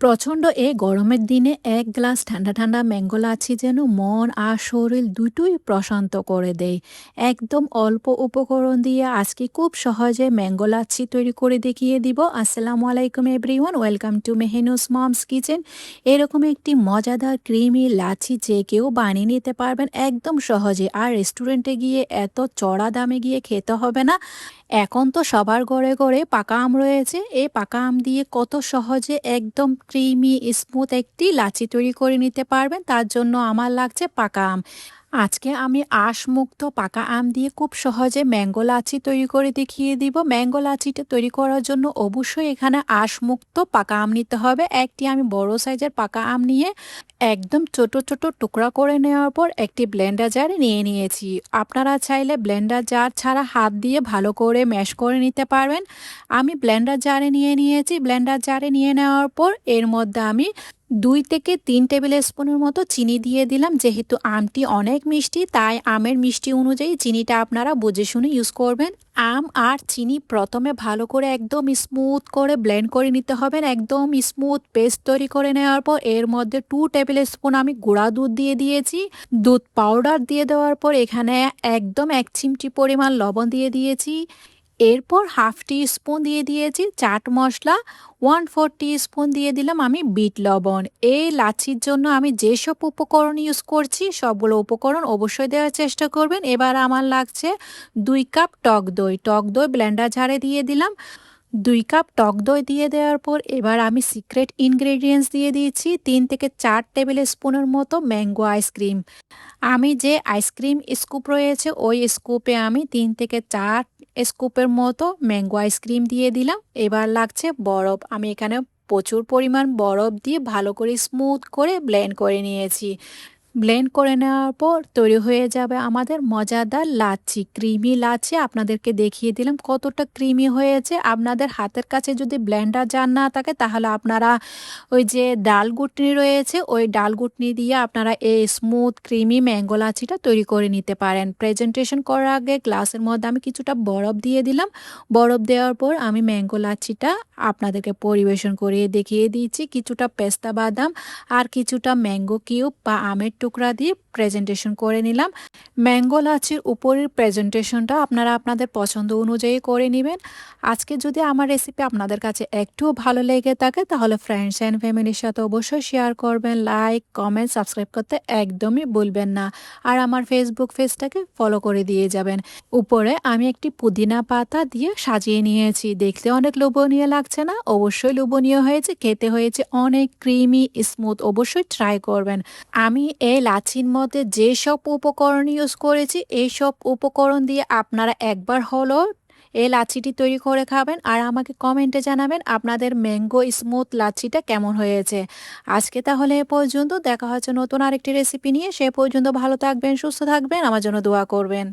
প্রচণ্ড এই গরমের দিনে এক গ্লাস ঠান্ডা ঠান্ডা ম্যাঙ্গো লাচ্ছি যেন মন আর শরীর দুটোই প্রশান্ত করে দেয়। একদম অল্প উপকরণ দিয়ে আজকে খুব সহজে ম্যাঙ্গো লাচ্ছি তৈরি করে দেখিয়ে দিব। আসসালামু আলাইকুম everyone, welcome to Mehnus mom's kitchen. এরকম একটি মজাদার ক্রিমি লাচ্ছি যে কেউ বানিয়ে নিতে পারবেন একদম সহজে, আর রেস্টুরেন্টে গিয়ে এত চড়া দামে গিয়ে খেতে হবে না। এখন তো সবার ঘরে ঘরে পাকা আম রয়েছে, এই পাকা আম দিয়ে কত সহজে একদম ক্রিমি স্মুথ একটি লাচি তৈরি করে নিতে পারবেন। তার জন্য আমার লাগছে পাকা আম। আজকে আমি আঁশমুক্ত পাকা আম দিয়ে খুব সহজে ম্যাঙ্গো লাচি তৈরি করে দেখিয়ে দিব। ম্যাঙ্গো লাচিটা তৈরি করার জন্য অবশ্যই এখানে আঁশমুক্ত পাকা আম নিতে হবে। একটি আমি বড় সাইজের পাকা আম নিয়ে একদম ছোট ছোট টুকরা করে নেওয়ার পর একটি ব্লেন্ডার জারে নিয়ে নিয়েছি। আপনারা চাইলে ব্লেন্ডার জার ছাড়া হাত দিয়ে ভালো করে ম্যাশ করে নিতে পারবেন। আমি ব্লেন্ডার জারে নিয়ে নিয়েছি। ব্লেন্ডার জারে নিয়ে নেওয়ার পর এর মধ্যে আমি 2 থেকে 3 টেবিল স্পুনের মতো চিনি দিয়ে দিলাম। যেহেতু আমটি অনেক মিষ্টি, তাই আমের মিষ্টি অনুযায়ী চিনিটা আপনারা বুঝে শুনে ইউজ করবেন। আম আর চিনি প্রথমে ভালো করে একদম স্মুথ করে ব্লেন্ড করে নিতে হবে। একদম স্মুথ পেস্ট তৈরি করে নেওয়ার পর এর মধ্যে 2 টেবিল স্পুন আমি গুঁড়া দুধ দিয়ে দিয়েছি। দুধ পাউডার দিয়ে দেওয়ার পর এখানে একদম 1 চিমটি পরিমাণ লবণ দিয়ে দিয়েছি। এরপর হাফ টি স্পুন দিয়ে দিয়েছি চাট মশলা, 1/4 টি স্পুন দিয়ে দিলাম আমি বিট লবণ। এই লাচ্ছির জন্য আমি যেসব উপকরণ ইউজ করছি সবগুলো উপকরণ অবশ্যই দেওয়ার চেষ্টা করবেন। এবার আমার লাগছে 2 কাপ টক দই। টক দই ব্লেন্ডার জারে দিয়ে দিলাম। 2 কাপ টক দই দিয়ে দেওয়ার পর এবার আমি সিক্রেট ইনগ্রেডিয়েন্টস দিয়ে দিয়েছি 3 থেকে 4 টেবিল স্পুনের মতো ম্যাঙ্গো আইসক্রিম। আমি যে আইসক্রিম স্কুপ রয়েছে ওই স্কুপে আমি 3 থেকে 4 স্কুপের মতো ম্যাঙ্গো আইসক্রিম দিয়ে দিলাম। এবার লাগছে বরফ। আমি এখানে প্রচুর পরিমাণ বরফ দিয়ে ভালো করে স্মুথ করে ব্লেন্ড করে নিয়েছি। ব্লেন্ড করে নেওয়ার পর তৈরি হয়ে যাবে আমাদের মজাদার লাচ্ছি, ক্রিমি লাচ্ছি। আপনাদেরকে দেখিয়ে দিলাম কতটা ক্রিমি হয়েছে। আপনাদের হাতের কাছে যদি ব্লেন্ডার জার না থাকে তাহলে আপনারা ওই যে ডাল ঘুটনি রয়েছে ওই ডাল ঘুটনি দিয়ে আপনারা এই স্মুথ ক্রিমি ম্যাঙ্গো লাচ্ছিটা তৈরি করে নিতে পারেন। প্রেজেন্টেশন করার আগে গ্লাসের মধ্যে আমি কিছুটা বরফ দিয়ে দিলাম। বরফ দেওয়ার পর আমি ম্যাঙ্গো লাচ্ছিটা আপনাদেরকে পরিবেশন করিয়ে দেখিয়ে দিয়েছি। কিছুটা পেস্তা বাদাম আর কিছুটা ম্যাঙ্গো কিউব বা আমের টুকরা দিয়ে প্রেজেন্টেশন করে নিলাম। ম্যাঙ্গো লাচ্ছির উপরের প্রেজেন্টেশনটা আপনারা আপনাদের পছন্দ অনুযায়ী করে নেবেন। আজকে যদি আমার রেসিপি আপনাদের কাছে একটুও ভালো লেগে থাকে তাহলে ফ্রেন্ডস অ্যান্ড ফ্যামিলির সাথে অবশ্যই শেয়ার করবেন। লাইক কমেন্ট সাবস্ক্রাইব করতে একদমই ভুলবেন না। আর আমার ফেসবুক পেজটাকে ফলো করে দিয়ে যাবেন। উপরে আমি একটি পুদিনা পাতা দিয়ে সাজিয়ে নিয়েছি। দেখতে অনেক লোভনীয় লাগছে না? অবশ্যই লোভনীয় হয়েছে, খেতে হয়েছে অনেক ক্রিমি স্মুথ। অবশ্যই ট্রাই করবেন। আমি এই লাচ্ছির মধ্যে যেসব উপকরণ ইউজ করেছি এইসব উপকরণ দিয়ে আপনারা একবার হলো এই লাচ্ছিটি তৈরি করে খাবেন আর আমাকে কমেন্টে জানাবেন আপনাদের ম্যাঙ্গো স্মুথ লাচ্ছিটা কেমন হয়েছে। আজকে তাহলে এ পর্যন্ত, দেখা হচ্ছে নতুন আরেকটি রেসিপি নিয়ে। সে পর্যন্ত ভালো থাকবেন, সুস্থ থাকবেন, আমার জন্য দোয়া করবেন।